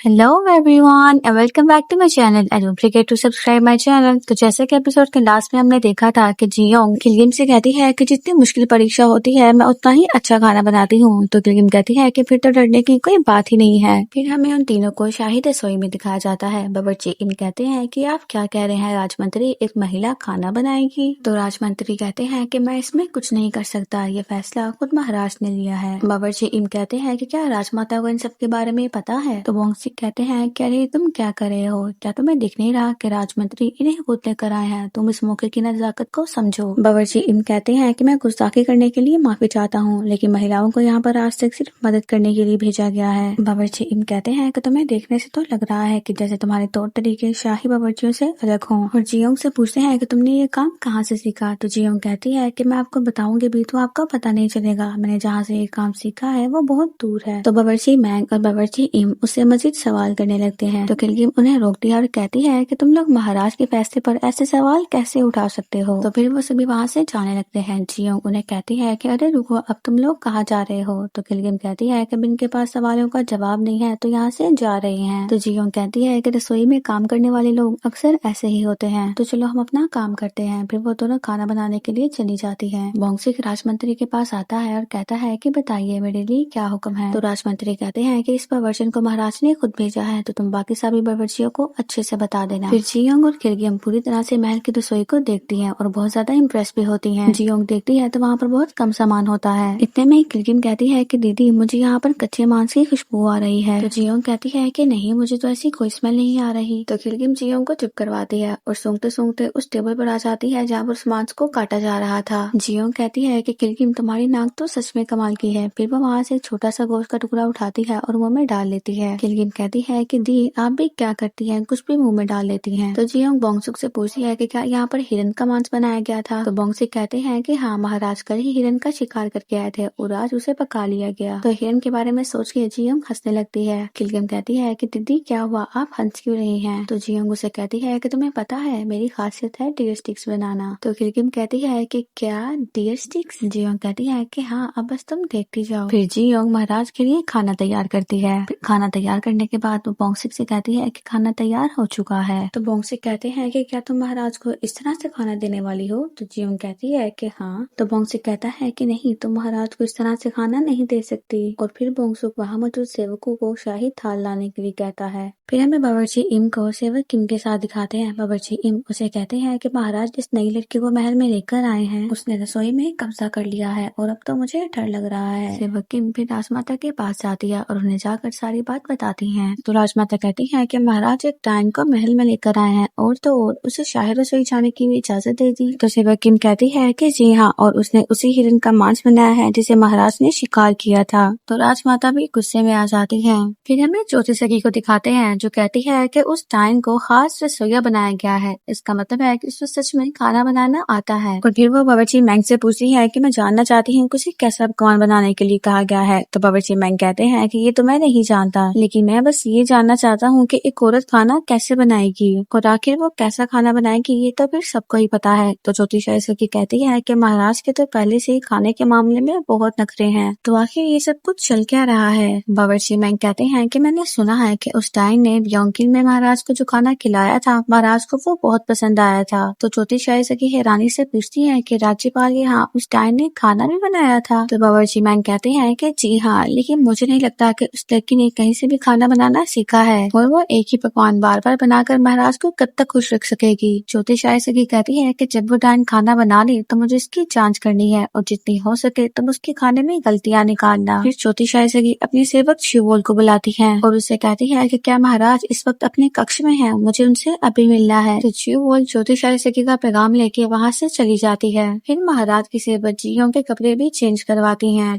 Hello everyone and welcome back to my channel and don't forget to subscribe my channel. तो जैसे कि episode के last में हमने देखा था कि जियोंग किलगिम से कहती है कि जितनी मुश्किल परीक्षा होती है मैं उतना ही अच्छा खाना बनाती हूँ। तो किलगिम कहती है कि फिर तो डरने की कोई बात ही नहीं है। फिर हमें उन तीनों को शाही रसोई में दिखाया जाता है। बावर्ची इन कहते हैं कि आप क्या कह रहे हैं राजमंत्री, एक महिला खाना बनाएगी? तो राजमंत्री कहते हैं कि मैं इसमें कुछ नहीं कर सकता, ये फैसला खुद महाराज ने लिया है। बावर्ची इन कहते हैं कि क्या राजमाता को इन सब के बारे में पता है? तो बोंगसिक कहते हैं कि अरे तुम क्या कर रहे हो, क्या तुम्हें दिख नहीं रहा कि राजमंत्री इन्हें खुद लेकर आए हैं? तुम इस मौके की नजाकत को समझो। बावर्ची इन कहते हैं कि मैं गुस्ताखी करने के लिए माफी चाहता हूँ, लेकिन महिलाओं को यहाँ पर आज तक सिर्फ मदद करने के लिए भेजा गया है। बावर्ची इन कहते हैं कि तुम्हें देखने से तो लग रहा है कि जैसे तुम्हारे तौर तरीके शाही बावर्चियों से अलग हों। और जियोंग से पूछते हैं कि तुमने ये काम कहाँ से सीखा? तो जियोंग कहती है कि मैं आपको बताऊंगी भी तो आपको पता नहीं चलेगा, मैंने जहाँ से ये काम सीखा है वो बहुत दूर है। तो बावर्ची मैंग और बावर्ची इम उससे मजीद सवाल करने लगते हैं। तो किलगिम उन्हें रोकती है और कहती है कि तुम लोग महाराज के फैसले पर ऐसे सवाल कैसे उठा सकते हो? तो फिर वो सभी वहाँ से जाने लगते हैं। जियोंग उन्हें कहती है कि अरे रुको, अब तुम लोग कहाँ जा रहे हो? तो किलगिम कहती है कि इनके पास सवालों का जवाब नहीं है तो यहाँ से जा रहे हैं। तो जियोंग कहती है कि रसोई में काम करने वाले लोग अक्सर ऐसे ही होते हैं, तो चलो हम अपना काम करते हैं। फिर वो दोनों खाना बनाने के लिए चली जाती है। बोंगसिक राजमंत्री के पास आता है और कहता है कि बताइए मेरे लिए क्या हुक्म है? तो राजमंत्री कहते हैं कि इस बावर्चन को महाराज ने खुद भेजा है, तो तुम बाकी सभी बावर्चियों को अच्छे से बता देना। फिर जियोंग और किलगिम पूरी तरह से महल की रसोई को देखती हैं और बहुत ज्यादा इम्प्रेस भी होती हैं। जियोंग देखती है तो वहाँ पर बहुत कम सामान होता है। इतने में किलगिम कहती है कि दीदी मुझे यहाँ पर कच्चे मांस की खुशबू आ रही है। तो जियोंग कहती है कि नहीं, मुझे तो ऐसी कोई स्मेल नहीं आ रही। तो किलगिम जियोंग को चुप करवाती है और सूंघते सूंघते उस टेबल पर आ जाती है जहाँ पर उस मांस को काटा जा रहा था। जियोंग कहती है कि किलगिम तुम्हारी नाक तो सच में कमाल की है। फिर वो वहाँ से एक छोटा सा गोश्त का टुकड़ा उठाती है और मुंह में डाल लेती है। किलगिम कहती है कि दी आप भी क्या करती हैं, कुछ भी मुंह में डाल लेती हैं। तो जियोंग बोंगसुक से पूछती है कि क्या यहाँ पर हिरन का मांस बनाया गया था? तो बोंगसिक कहते हैं कि हाँ, महाराज कल ही हिरन का शिकार करके आए थे और आज उसे पका लिया गया। तो हिरन के बारे में सोच के जियोंग हंसने लगती है। किलगिम कहती है कि दीदी क्या हुआ, आप हंस क्यों रही हैं? तो जियोंग उसे कहती है कि तुम्हें पता है मेरी खासियत है डियर स्टिक्स बनाना। तो किलगिम कहती है कि क्या डियर स्टिक्स? जियोंग कहती है कि हाँ, अब बस तुम देखती जाओ। फिर जियोंग महाराज के लिए खाना तैयार करती है। खाना तैयार करने के बाद वो बोंगसिक से कहती है कि खाना तैयार हो चुका है। तो बोंगसिक कहते हैं कि क्या तुम महाराज को इस तरह से खाना देने वाली हो? तो जियोंग कहती है कि हाँ। तो बोंगसिक कहता है कि नहीं, तुम महाराज को इस तरह से खाना नहीं दे सकती। और फिर बोंगसुक वहाँ मौजूद सेवकों को शाही थाल लाने के लिए कहता है। फिर हमें बावर्ची इम को सेवक किम के साथ दिखाते हैं। बावर्ची इम उसे कहते हैं कि महाराज जिस नई लड़की को महल में लेकर आए हैं उसने रसोई में कब्जा कर लिया है और अब तो मुझे डर लग रहा है। सेवक किम फिर राजमाता के पास जाती है और उन्हें जाकर सारी बात बताती हैं। तो राजमाता कहती है कि महाराज एक डायन को महल में लेकर आए हैं और तो और उसे शाही रसोई जाने की भी इजाजत दे दी। तो सेवक किम कहती है कि जी हाँ, और उसने उसी हिरन का मांस बनाया है जिसे महाराज ने शिकार किया था। तो राजमाता भी गुस्से में आ जाती है। फिर हमें चौथी सखी को दिखाते हैं जो कहती है कि उस डायन को खास रसोईया बनाया गया है, इसका मतलब है कि उसको सच में खाना बनाना आता है। और फिर वो बावर्ची मैंग से पूछती है कि मैं जानना चाहती हूँ उसे कैसा पकवान बनाने के लिए कहा गया है। तो बावर्ची मैंग कहते हैं कि ये तो मैं नहीं जानता, लेकिन मैं बस ये जानना चाहता हूँ कि एक औरत खाना कैसे बनाएगी और आखिर वो कैसा खाना बनाएगी ये तो फिर सबको ही पता है। तो चौथी सखी कहती है कि महाराज के तो पहले से ही खाने के मामले में बहुत नखरे हैं, तो आखिर ये सब कुछ चल क्या रहा है? बावर्ची मैंग कहते हैं कि मैंने सुना है कि उस डायन ने योंकिल में महाराज को जो खाना खिलाया था महाराज को वो बहुत पसंद आया था। तो चौथी सखी हैरानी से पूछती है कि राज्यपाल यहाँ उस डायन ने खाना भी बनाया था? तो बावर्ची मैंग कहते हैं कि जी हाँ, लेकिन मुझे नहीं लगता कि उस लड़की ने कहीं से भी खाना बनाना सीखा है और वो एक ही पकवान बार बार बनाकर महाराज को कब तक खुश रख सकेगी। चौथी सखी कहती है कि जब वो डायन खाना बना ले तो मुझे इसकी जांच करनी है और जितनी हो सके तुम उसके खाने में गलतियां निकालना। फिर चौथी सखी अपनी सेवक शिवोल को बुलाती है और उससे कहती है कि क्या महाराज इस वक्त अपने कक्ष में है, मुझे उनसे अभी मिलना है। तो शिवोल चौथी सखी का पैगाम लेके वहाँ से चली जाती है। फिर महाराज की सेवक जियोंग के कपड़े भी चेंज करवाती है।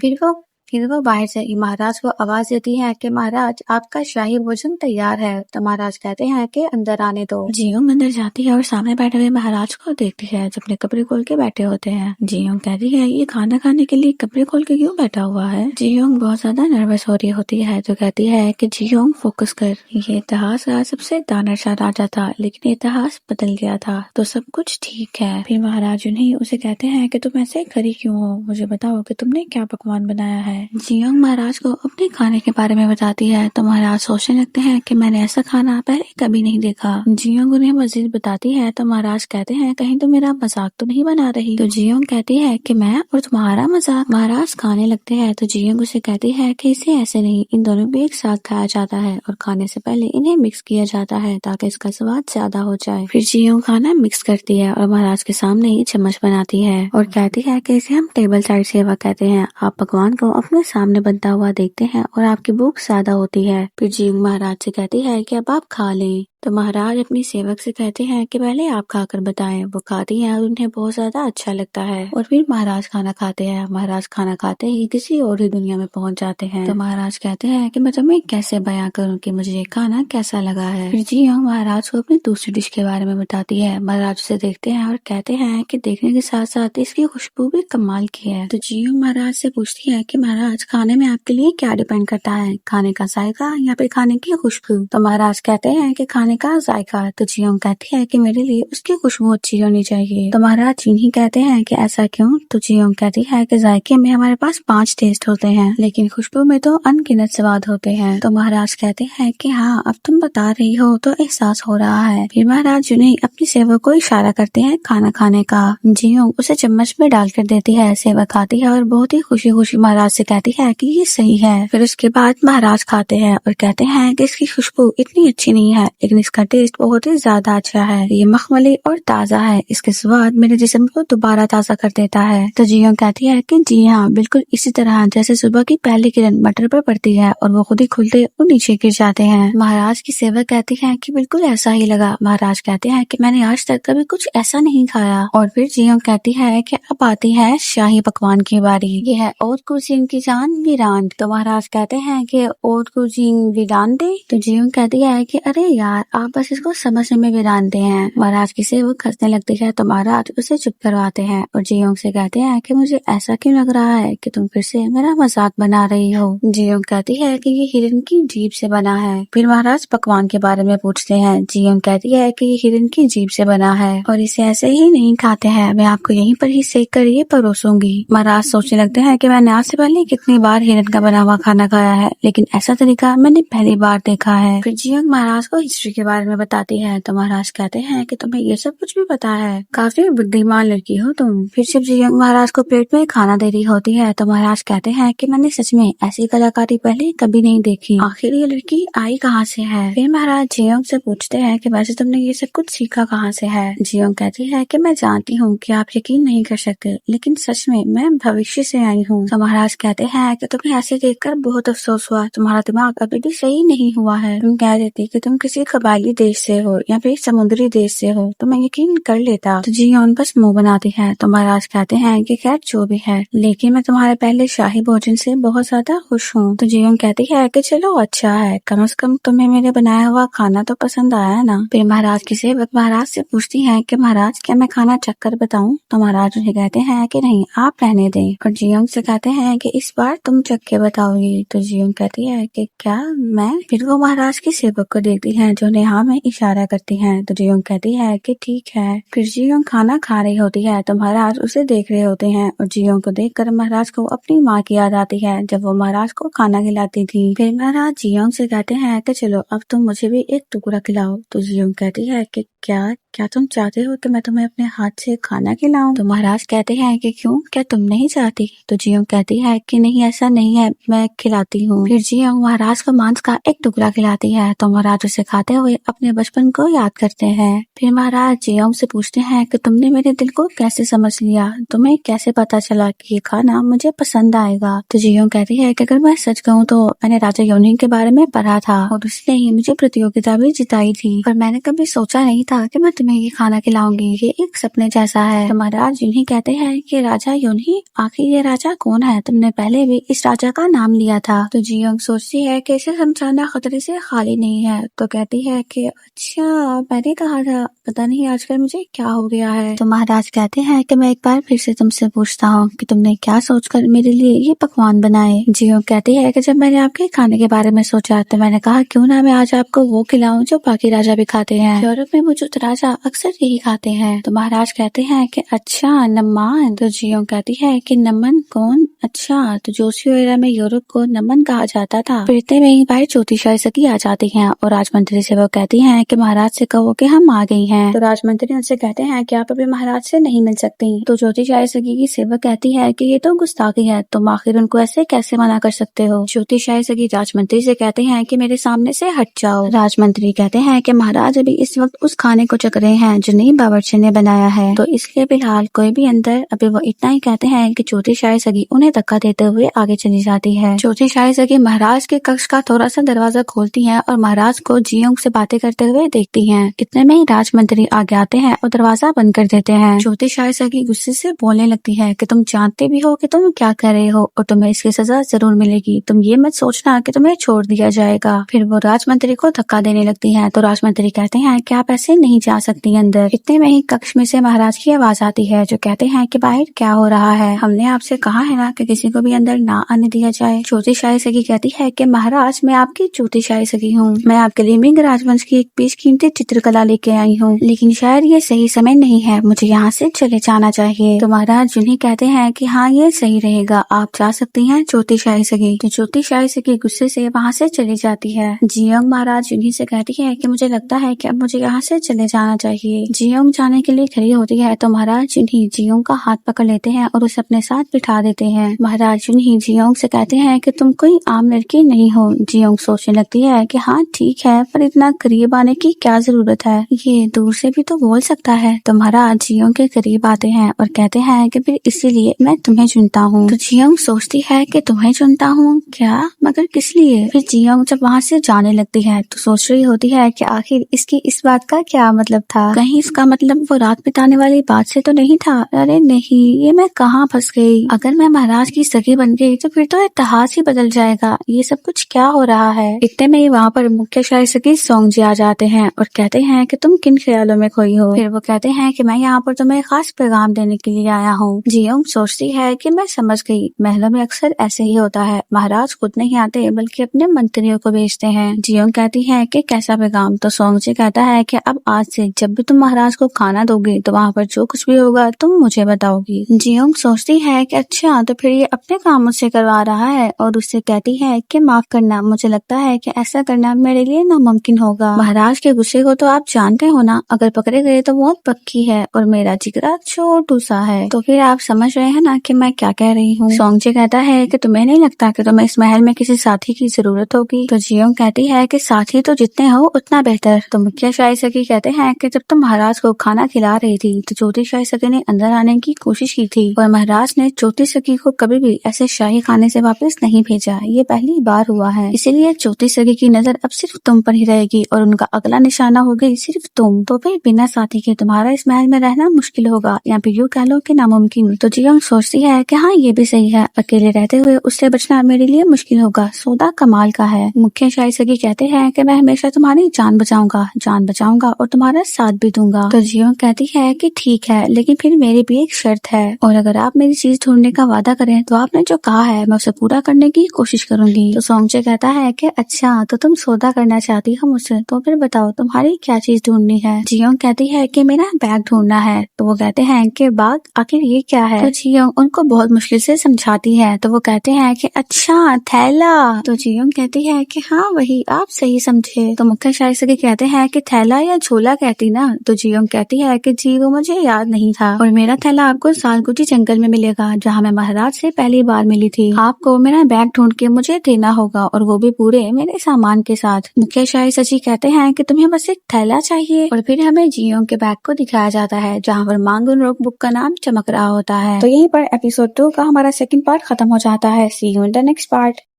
फिर वो बाहर से महाराज को आवाज देती है कि महाराज आपका शाही भोजन तैयार है। तो महाराज कहते हैं कि अंदर आने दो। जियोंग अंदर जाती है और सामने बैठे हुए महाराज को देखती है जो अपने कपड़े खोल के बैठे होते हैं। जियोंग कहती है ये खाना खाने के लिए कपड़े खोल के क्यों बैठा हुआ है? जियोंग बहुत ज्यादा नर्वस हो रही होती है तो कहती है कि जियोंग फोकस कर, ये इतिहास का सबसे दानशा राजा था लेकिन इतिहास बदल गया था तो सब कुछ ठीक है। फिर महाराज उन्हें उसे कहते हैं कि तुम ऐसे खड़ी क्यों हो, मुझे बताओ कि तुमने क्या पकवान बनाया है। जियोंग महाराज को अपने खाने के बारे में बताती है तो महाराज सोचने लगते हैं कि मैंने ऐसा खाना पहले कभी नहीं देखा। जियोंग उन्हें मजीद बताती है तो महाराज कहते हैं कहीं तो मेरा मजाक तो नहीं बना रही। तो जियोंग कहती है कि मैं और तुम्हारा मजाक। महाराज खाने लगते हैं तो जियोंग उसे कहती है कि इसे ऐसे नहीं, इन दोनों को एक साथ खाया जाता है और खाने से पहले इन्हें मिक्स किया जाता है ताकि इसका स्वाद ज्यादा हो जाए। फिर जियोंग खाना मिक्स करती है और महाराज के सामने ही चम्मच बनाती है और कहती है कि इसे हम टेबल साइड सेवा कहते हैं। आप पकवान को अपने सामने बनता हुआ देखते हैं और आपकी भूख ज्यादा होती है। फिर जियोंग महाराज से कहती है कि अब आप खा लें। तो महाराज अपनी सेवक से कहते हैं कि पहले आप खाकर बताएं। वो खाती हैं और उन्हें बहुत ज्यादा अच्छा लगता है और फिर महाराज खाना खाते हैं। महाराज खाना खाते ही किसी और ही दुनिया में पहुंच जाते हैं। तो महाराज कहते हैं कि मैं तुम्हें कैसे बयां करूं कि मुझे ये खाना कैसा लगा है। फिर जियोंग महाराज को अपनी दूसरी डिश के बारे में बताती है। महाराज उसे देखते हैं और कहते हैं कि देखने के साथ साथ इसकी खुशबू भी कमाल की है। तो जियोंग महाराज से पूछती है कि महाराज खाने में आपके लिए क्या डिपेंड करता है, खाने का जायका या फिर खाने की खुशबू। तो महाराज कहते हैं कि खाने का जायका। तो जियोंग कहती है कि मेरे लिए उसकी खुशबू अच्छी होनी चाहिए। तो महाराज यही कहते हैं कि ऐसा क्यों। तो जियोंग कहती है कि जायके में हमारे पास 5 टेस्ट होते हैं लेकिन खुशबू में तो अनगिनत स्वाद होते हैं। तो महाराज कहते हैं कि हाँ, अब तुम बता रही हो तो एहसास हो रहा है। फिर महाराज उन्हें अपनी सेवक को इशारा करते हैं खाना खाने का। जियोंग उसे चम्मच में डालकर देती है। सेवक खाती है और बहुत ही खुशी खुशी महाराज से कहती है कि ये सही है। फिर उसके बाद महाराज खाते हैं और कहते हैं कि इसकी खुशबू इतनी अच्छी नहीं है लेकिन इसका टेस्ट बहुत ही ज्यादा अच्छा है। ये मखमली और ताज़ा है, इसके स्वाद मेरे जिस्म को दोबारा ताज़ा कर देता है। तो जियोंग कहती है कि जी हाँ, बिल्कुल इसी तरह जैसे सुबह की पहली किरण मटर पर पड़ती है और वो खुद ही खुलते और नीचे गिर जाते हैं। महाराज की सेवक कहती है कि बिल्कुल ऐसा ही लगा। महाराज कहते हैं कि मैंने आज तक कभी कुछ ऐसा नहीं खाया। और फिर जियोंग कहती है कि अब आती है शाही पकवान की बारी। ये है ओट कुजीन की जान वीरान। तो महाराज कहते हैं कि ओट कुजीन वीरान दे। तो जियोंग कहती है कि अरे यार, आप बस इसको समझने में वीरानते हैं। महाराज की सेवक हंसने लगती है तो महाराज उसे चुप करवाते हैं और जियोंग से कहते हैं कि मुझे ऐसा क्यों लग रहा है कि तुम फिर से मेरा मजाक बना रही हो। जियोंग कहती है कि ये हिरन की जीभ से बना है। फिर महाराज पकवान के बारे में पूछते हैं। जियोंग कहती है कि ये हिरन की जीभ से बना है और इसे ऐसे ही नहीं खाते हैं, मैं आपको यहीं पर ही सेक कर ये परोसूंगी। महाराज सोचने लगते हैं कि मैंने आज से पहले कितनी बार हिरन का बना हुआ खाना खाया है लेकिन ऐसा तरीका मैंने पहली बार देखा है। फिर जियोंग महाराज को हिस्ट्री के बारे में बताती है तो महाराज कहते हैं कि तुम्हें ये सब कुछ भी पता है, काफी बुद्धिमान लड़की हो तुम। फिर जब जियोंग महाराज को प्लेट में खाना दे रही होती है तो महाराज कहते हैं कि मैंने सच में ऐसी कलाकारी पहले कभी नहीं देखी, आखिर ये लड़की आई कहाँ से है। फिर महाराज जियोंग से पूछते हैं कि वैसे तुमने ये सब कुछ सीखा कहाँ से है। जियोंग कहती है कि मैं जानती हूँ कि आप यकीन नहीं कर सकते लेकिन सच में मैं भविष्य से आई हूँ। तो महाराज कहते हैं कि तुम्हें ऐसे देखकर बहुत अफसोस हुआ, तुम्हारा दिमाग अभी भी सही नहीं हुआ है। तुम कह देती कि तुम किसी कबायली देश से हो या फिर समुद्री देश से हो तो मैं यकीन कर लेता। तो जियोंग बस मुंह बनाती है। तो महाराज कहते हैं कि खैर जो भी है लेकिन मैं तुम्हारे पहले शाही भोजन से बहुत ज्यादा खुश हूँ। तो जियोंग कहती है कि चलो अच्छा है, कम से कम तुम्हें मेरे बनाया हुआ खाना तो पसंद आया ना। फिर महाराज की सेवक महाराज से पूछती है कि महाराज क्या मैं खाना चख कर बताऊं। तो महाराज उन्हें कहते हैं कि नहीं, आप रहने दें। और जियोंग से कहते हैं कि इस बार तुम चख के बताओगी। तो जियोंग कहती है कि क्या मैं। फिर वो महाराज की सेवक को देखती है जो उन्हें हाँ में इशारा करती है। तो जियोंग कहती है कि ठीक है। फिर जियोंग खाना खा रही होती है तो महाराज उसे देख रहे होते हैं और जियोंग को देखकर महाराज को अपनी माँ की याद आती है जब वो महाराज को खाना खिलाती थी। फिर महाराज जियोंग से कहते हैं कि चलो अब तुम मुझे भी एक टुकड़ा खिलाओ। तो जियोंग कहती है कि क्या तुम चाहते हो कि मैं तुम्हें अपने हाथ से खाना खिलाऊं। तो महाराज कहते हैं कि क्यों, क्या तुम नहीं चाहती। तो जियोंग कहती है कि नहीं, ऐसा नहीं है, मैं खिलाती हूँ। फिर जियोंग महाराज को मांस का एक टुकड़ा खिलाती है तो महाराज उसे खाते हुए अपने बचपन को याद करते हैं। फिर महाराज जियोंग से पूछते हैं कि तुमने मेरे दिल को कैसे समझ लिया, तुम्हें कैसे पता चला कि ये खाना मुझे पसंद आएगा। तो जियोंग कहती है कि अगर मैं सच कहूँ तो मैंने राजा योनिंग के बारे में पढ़ा था और उसने ही मुझे प्रतियोगिता भी जिताई थी, पर मैंने कभी सोचा नहीं था कि मैं तुम्हें ये खाना खिलाऊंगी, ये एक सपने जैसा है। तो महाराज यूं कहते हैं कि राजा योनी, आखिर ये राजा कौन है, तुमने पहले भी इस राजा का नाम लिया था। तो जियोंग सोचती है कि इसे समझाना खतरे से खाली नहीं है। तो कहती है कि अच्छा, मैंने कहा था, पता नहीं आजकल मुझे क्या हो गया है। तो महाराज कहते हैं कि मैं एक बार फिर से तुमसे पूछता हूँ कि तुमने क्या सोचकर मेरे लिए ये पकवान बनाए। जियोंग कहती है कि जब मैंने आपके खाने के बारे में सोचा तो मैंने कहा क्यों ना मैं आज आपको वो खिलाऊं जो बाकी राजा भी खाते हैं। यूरोप में वो मौजूद राजा अक्सर यही खाते हैं। तो महाराज कहते हैं कि अच्छा नमन। तो जियोंग कहती है कि नमन कौन? अच्छा, तो जोशियो एरा में यूरोप को नमन कहा जाता था। फिर इतने में ही भाई ज्योतिषाई सखी आ जाती हैं और राजमंत्री से वो कहती हैं कि महाराज से कहो कि हम आ गई हैं। तो राजमंत्री उनसे कहते हैं कि आप अभी महाराज से नहीं मिल सकती। तो ज्योतिषाई सखी की सेवक कहती है कि ये तो गुस्ताखी है, तुम आखिर उनको ऐसे कैसे मना कर सकते हो। ज्योतिषाई सखी राजमंत्री से कहते हैं कि मेरे सामने से हट जाओ। राजमंत्री कहते हैं कि महाराज अभी इस वक्त उस खाने को चख रहे हैं जो नई बावर्ची ने बनाया है, तो इसलिए फिलहाल कोई भी अंदर। अभी वो इतना ही कहते हैं कि ज्योतिषाई सखी उन्हें धक्का देते हुए आगे चली जाती है। ज्योतिषाई सखी महाराज के कक्ष का थोड़ा सा दरवाजा खोलती है और महाराज को जियोंग से बातें करते हुए देखती हैं। इतने में ही राजमंत्री आगे आते हैं और दरवाजा बंद कर देते हैं। ज्योतिषाई सखी गुस्से से बोलने लगती है कि तुम जानते भी हो कि तुम क्या कर रहे हो और तुम्हें इसकी सजा जरूर मिलेगी। तुम ये मत सोचना कि तुम्हें छोड़ दिया जाएगा। फिर वो राजमंत्री को धक्का देने लगती है। तो राजमंत्री कहते हैं कि आप ऐसे नहीं जा सकती अंदर। इतने में ही कक्ष में से महाराज की आवाज आती है जो कहते हैं कि बाहर क्या हो रहा है, हमने आपसे कहा है ना कि किसी को भी अंदर ना आने दिया जाए। ज्योतिषाई सखी कहती है कि महाराज मैं आपकी ज्योतिषाई सखी हूँ, मैं आपके लिए मिंग राजवंश की एक बेशकीमती चित्रकला लेके आई हूँ, लेकिन शायद ये सही समय नहीं है, मुझे यहाँ से चले जाना चाहिए। तो महाराज जिन्हें कहते हैं कि हाँ ये सही रहेगा, आप जा सकती हैं ज्योतिषाई सखी। तो ज्योतिषाई सखी गुस्से से वहाँ से चली जाती है। जियोंग महाराज जिन्हीं से कहती है कि मुझे लगता है कि अब मुझे यहाँ से चले जाना चाहिए। जियोंग जाने के लिए खड़ी होती है तो महाराज जिन्हीं जियोंग का हाथ पकड़ लेते हैं और उसे अपने साथ बिठा देते हैं। महाराज जिन्हीं जियोंग से कहते हैं कि तुम कोई आम लड़की नहीं हो। जियोंग सोचने लगती है कि हाँ ठीक है, पर इतना करीब आने की क्या जरूरत है, ये दूर से भी तो बोल सकता है। तो महाराज जियोंग के करीब आते हैं और कहते हैं कि फिर इसीलिए मैं तुम्हें चुनता हूँ। तो जियोंग सोचती है कि तुम्हें चुनता हूँ क्या, मगर किस लिए। फिर जियोंग जब वहाँ से जाने लगती है तो सोच रही होती है कि आखिर इसकी इस बात का क्या मतलब था, कहीं इसका मतलब वो रात बिताने वाली बात से तो नहीं था। अरे नहीं, ये मैं कहाँ फंस गई। अगर मैं महाराज की सखी बन गई तो फिर तो इतिहास ही बदल जाएगा। ये सब कुछ क्या हो रहा है। इतने में ही वहाँ पर मुख्य शाही सखी सोंग जी आ जाते हैं और कहते हैं कि तुम किन ख्यालों में खोई हो। फिर वो कहते हैं कि मैं यहाँ पर तुम्हें खास पैगाम देने के लिए आया हूँ। जियोंग सोचती है कि मैं समझ गई, महलों में अक्सर ऐसे ही होता है, महाराज खुद नहीं आते बल्कि अपने मंत्रियों को भेजते हैं। जियोंग कहती है कि कैसा पैगाम। तो सोंग जी कहता है कि अब आज से जब भी तुम महाराज को खाना दोगे तो वहाँ पर जो कुछ भी होगा तुम मुझे बताओगी। जियोंग सोचती है कि अच्छा तो फिर ये अपने काम मुझसे करवा रहा है और उससे कहती है कि माफ करना, मुझे लगता है कि ऐसा करना मेरे लिए नामुमकिन होगा। महाराज के गुस्से को तो आप जानते हो ना, अगर पकड़े गए तो बहुत पक्की है और मेरा जिगरा छोटू सा है। तो फिर आप समझ रहे हैं ना कि मैं क्या कह रही हूँ। सोंग जी कहता है कि तुम्हें नहीं लगता कि तुम्हें इस महल में किसी साथी की जरूरत होगी। तो जियोंग कहती है कि साथी तो जितने हो उतना बेहतर। तो मुखिया शाही सखी कहते हैं कि जब तुम महाराज को खाना खिला रही थी तो ज्योति शाही सखी ने अंदर आने की कोशिश की थी और महाराज ने ज्योति सखी को कभी भी ऐसे शाही खाने से वापस नहीं भेजा। ये पहली बार हुआ है, इसीलिए ज्योति सखी की नजर अब सिर्फ तुम पर ही रहेगी और उनका अगला निशाना होगी सिर्फ तुम। तो फिर बिना साथी के तुम्हारा इस महल में रहना मुश्किल होगा, या फिर यूँ कह लो कि नामुमकिन। तो जियोंग सोचती है कि हाँ ये भी सही है, अकेले रहते हुए उससे बचना मेरे लिए मुश्किल होगा, सौदा कमाल का है। मुख्य शाही सखी कहते हैं कि मैं हमेशा तुम्हारी जान बचाऊंगा और तुम्हारा साथ भी दूंगा। तो जियोंग कहती है कि ठीक है, लेकिन फिर मेरी भी एक शर्त है, और अगर आप मेरी चीज ढूंढने का वादा करें तो आपने जो कहा है मैं उसे पूरा करने की कोशिश करूंगी। तो सोंगजे कहता है कि अच्छा तो तुम सौदा करना चाहती हो मुझसे, तो फिर बताओ तुम्हारी क्या चीज ढूंढनी है। जियोंग कहती है कि मेरा बैग ढूंढना है। तो वो कहते हैं कि बैग, आखिर ये क्या है। तो जियोंग उनको बहुत मुश्किल से समझाती है। तो वो कहते हैं कि अच्छा थैला। तो जियोंग कहती है कि हाँ वही, आप सही समझे। तो मुख्य शाही सखी कहते हैं कि थैला या झोला कहती ना। तो जियोंग कहती है कि जी वो मुझे याद नहीं था, और मेरा थैला आपको सालकुची जंगल में मिलेगा जहाँ मैं महाराज से पहली बार मिली थी। आपको मेरा बैग ढूंढ के मुझे देना होगा, और वो भी पूरे मेरे सामान के साथ। मुख्य शाही सची कहते हैं कि तुम्हें बस एक थैला चाहिए, और फिर हमें जियोंग के बैग को दिखाया जाता है जहाँ पर मांगुन रोक बुक का नाम चमक रहा होता है। तो यहीं पर एपिसोड 2 का हमारा सेकंड पार्ट खत्म हो जाता है। See you in the next part.